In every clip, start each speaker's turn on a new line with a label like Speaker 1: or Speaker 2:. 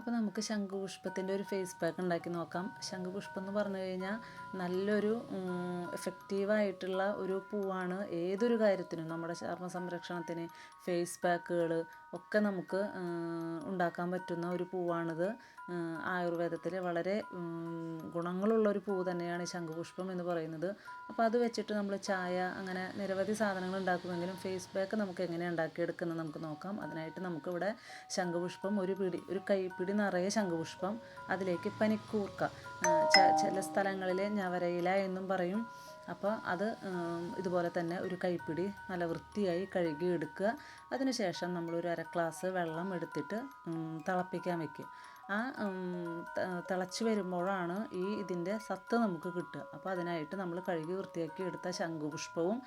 Speaker 1: അപ്പോൾ നമുക്ക് ശംഖുപുഷ്പത്തിൻ്റെ ഒരു ഫേസ് പാക്ക് ഉണ്ടാക്കി നോക്കാം. ശംഖുപുഷ്പം എന്ന് പറഞ്ഞു കഴിഞ്ഞാൽ നല്ലൊരു എഫക്റ്റീവായിട്ടുള്ള ഒരു പൂവാണ്. ഏതൊരു കാര്യത്തിനും നമ്മുടെ ചർമ്മ സംരക്ഷണത്തിന് ഫേസ് പാക്കുകൾ ഒക്കെ നമുക്ക് ഉണ്ടാക്കാൻ പറ്റുന്ന ഒരു പൂവാണിത്. ആയുർവേദത്തിൽ വളരെ ഗുണങ്ങളുള്ള ഒരു പൂവ് തന്നെയാണ് ശംഖുപുഷ്പം എന്ന് പറയുന്നത്. അപ്പോൾ അത് വെച്ചിട്ട് നമ്മൾ ചായ അങ്ങനെ നിരവധി സാധനങ്ങൾ ഉണ്ടാക്കുമെങ്കിലും ഫേസ് പാക്ക് നമുക്ക് എങ്ങനെ ഉണ്ടാക്കിയെടുക്കുന്നത് നമുക്ക് നോക്കാം. അതിനായിട്ട് നമുക്കിവിടെ ശംഖുപുഷ്പം ഒരു കൈപ്പിടി നിറയെ ശംഖുപുഷ്പം, അതിലേക്ക് പനിക്കൂർക്ക, ചില സ്ഥലങ്ങളിൽ ഞവരയില എന്നും പറയും. അപ്പോൾ അത് ഇതുപോലെ തന്നെ ഒരു കൈപ്പിടി നല്ല വൃത്തിയായി കഴുകി എടുക്കുക. അതിനുശേഷം നമ്മളൊരു അര ഗ്ലാസ് വെള്ളം എടുത്തിട്ട് തിളപ്പിക്കാൻ വയ്ക്കുക. ആ തിളച്ച് വരുമ്പോഴാണ് ഇതിൻ്റെ സത്ത് നമുക്ക് കിട്ടുക. അപ്പോൾ അതിനായിട്ട് നമ്മൾ കഴുകി വൃത്തിയാക്കി എടുത്ത ശംഖുപുഷ്പവും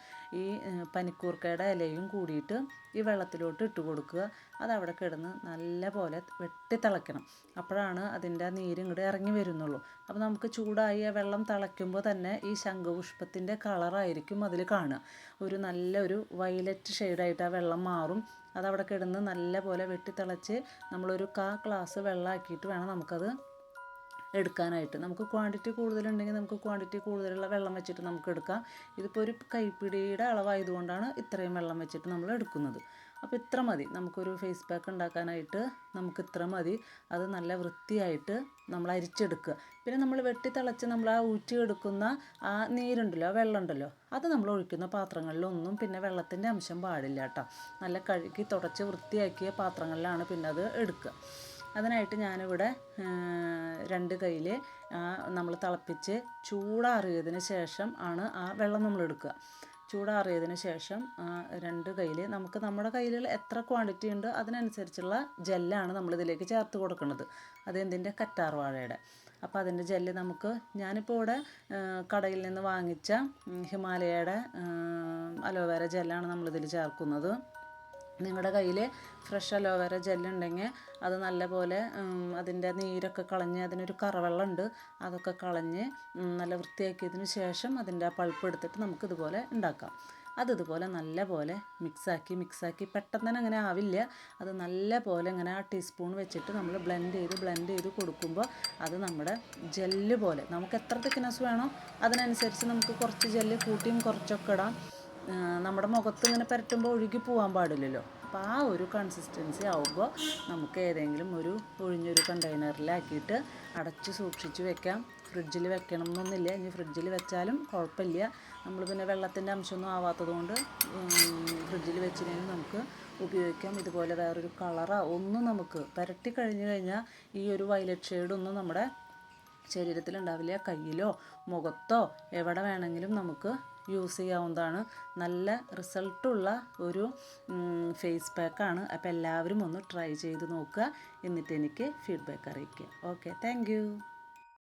Speaker 1: ഈ പനിക്കൂർക്കയുടെ ഇലയും കൂടിയിട്ട് ഈ വെള്ളത്തിലോട്ട് ഇട്ട് കൊടുക്കുക. അതവിടെ കിടന്ന് നല്ല പോലെ വെട്ടി തിളയ്ക്കണം. അപ്പോഴാണ് അതിൻ്റെ നീര് ഇങ്ങോട്ട് ഇറങ്ങി വരുന്നുള്ളൂ. അപ്പോൾ നമുക്ക് ചൂടായി ആ വെള്ളം തിളയ്ക്കുമ്പോൾ തന്നെ ഈ ശംഖുപുഷ്പത്തിൻ്റെ കളറായിരിക്കും അതിൽ കാണുക. നല്ലൊരു വയലറ്റ് ഷെയ്ഡായിട്ട് ആ വെള്ളം മാറും. അതവിടെ കിടന്ന് നല്ല പോലെ വെട്ടിത്തിളച്ച് നമ്മളൊരു ഗ്ലാസ് വെള്ളമാക്കിയിട്ട് വേണം നമുക്കത് എടുക്കാനായിട്ട്. നമുക്ക് ക്വാണ്ടിറ്റി കൂടുതലുണ്ടെങ്കിൽ നമുക്ക് ക്വാണ്ടിറ്റി കൂടുതലുള്ള വെള്ളം വെച്ചിട്ട് നമുക്ക് എടുക്കാം. ഇതിപ്പോൾ ഒരു കൈപ്പിടിയുടെ അളവായതുകൊണ്ടാണ് ഇത്രയും വെള്ളം വെച്ചിട്ട് നമ്മൾ എടുക്കുന്നത്. അപ്പോൾ ഇത്ര മതി നമുക്കൊരു ഫേസ് പാക്ക് ഉണ്ടാക്കാനായിട്ട്. നമുക്ക് ഇത്ര മതി. അത് നല്ല വൃത്തിയായിട്ട് നമ്മൾ അരിച്ചെടുക്കുക. പിന്നെ നമ്മൾ വെട്ടിത്തിളച്ച് നമ്മൾ ആ ഊറ്റിയെടുക്കുന്ന ആ നീരുണ്ടല്ലോ, ആ വെള്ളം ഉണ്ടല്ലോ, അത് നമ്മൾ ഒഴിക്കുന്ന പാത്രങ്ങളിലൊന്നും പിന്നെ വെള്ളത്തിൻ്റെ അംശം പാടില്ല കേട്ടോ. നല്ല കഴുകി തുടച്ച് വൃത്തിയാക്കിയ പാത്രങ്ങളിലാണ് പിന്നെ അത് എടുക്കുക. അതിനായിട്ട് ഞാനിവിടെ 2 കയ്യിൽ നമ്മൾ തിളപ്പിച്ച് ചൂടാറിയതിന് ശേഷം ആണ് ആ വെള്ളം നമ്മൾ എടുക്കുക. ചൂടാറിയതിന് ശേഷം 2 കയ്യിൽ നമുക്ക് നമ്മുടെ കയ്യിൽ എത്ര ക്വാണ്ടിറ്റി ഉണ്ട് അതിനനുസരിച്ചുള്ള ജെല്ലാണ് നമ്മളിതിലേക്ക് ചേർത്ത് കൊടുക്കുന്നത്. അതെന്തിൻ്റെ കറ്റാർവാഴയുടെ. അപ്പോൾ അതിൻ്റെ ജെല്ല് ഞാനിപ്പോൾ ഇവിടെ കടയിൽ നിന്ന് വാങ്ങിച്ച ഹിമാലയയുടെ അലോവേര ജെല്ലാണ് നമ്മളിതിൽ ചേർക്കുന്നത്. നിങ്ങളുടെ കയ്യിൽ ഫ്രഷ് അലോവേര ജെല്ലുണ്ടെങ്കിൽ അത് നല്ലപോലെ അതിൻ്റെ നീരൊക്കെ കളഞ്ഞ്, അതിനൊരു കറവെള്ളമുണ്ട്, അതൊക്കെ കളഞ്ഞ് നല്ല വൃത്തിയാക്കിയതിന് ശേഷം അതിൻ്റെ ആ പൾപ്പ് എടുത്തിട്ട് നമുക്കിതുപോലെ ഉണ്ടാക്കാം. അതിതുപോലെ നല്ല പോലെ മിക്സാക്കി പെട്ടെന്ന് തന്നെ അങ്ങനെ ആവില്ല. അത് നല്ല പോലെ ഇങ്ങനെ ആ ടീസ്പൂൺ വെച്ചിട്ട് നമ്മൾ ബ്ലെൻഡ് ചെയ്ത് കൊടുക്കുമ്പോൾ അത് നമ്മുടെ ജെല്ല് പോലെ, നമുക്ക് എത്ര തിക്നെസ് വേണോ അതിനനുസരിച്ച് നമുക്ക് കുറച്ച് ജെല്ല് കൂട്ടിയും കുറച്ചൊക്കെ ഇടാം. നമ്മുടെ മുഖത്ത് ഇങ്ങനെ പുരട്ടുമ്പോൾ ഒഴുകി പോകാൻ പാടില്ലല്ലോ. അപ്പോൾ ആ ഒരു കൺസിസ്റ്റൻസി ആവുമ്പോൾ നമുക്ക് ഏതെങ്കിലും ഒഴിഞ്ഞൊരു കണ്ടെയ്നറിലാക്കിയിട്ട് അടച്ച് സൂക്ഷിച്ച് വെക്കാം. ഫ്രിഡ്ജിൽ വെക്കണം എന്നൊന്നുമില്ല. ഇനി ഫ്രിഡ്ജിൽ വെച്ചാലും കുഴപ്പമില്ല. നമ്മൾ പിന്നെ വെള്ളത്തിൻ്റെ അംശമൊന്നും ആവാത്തത് കൊണ്ട് ഫ്രിഡ്ജിൽ വെച്ചില്ലെങ്കിൽ നമുക്ക് ഉപയോഗിക്കാം. ഇതുപോലെ വേറൊരു കളറോ ഒന്നും നമുക്ക് പുരട്ടി കഴിഞ്ഞ് കഴിഞ്ഞാൽ ഈ ഒരു വയലറ്റ് ഷെയ്ഡൊന്നും നമ്മുടെ ശരീരത്തിലുണ്ടാവില്ല. കയ്യിലോ മുഖത്തോ എവിടെ വേണമെങ്കിലും നമുക്ക് യൂസ് ചെയ്യാവുന്നതാണ്. നല്ല റിസൾട്ടുള്ള ഒരു ഫേസ് പാക്കാണ്. അപ്പോൾ എല്ലാവരും ഒന്ന് ട്രൈ ചെയ്ത് നോക്കുക. എന്നിട്ട് എനിക്ക് ഫീഡ്ബാക്ക് അറിയിക്കുക. Okay, thank you.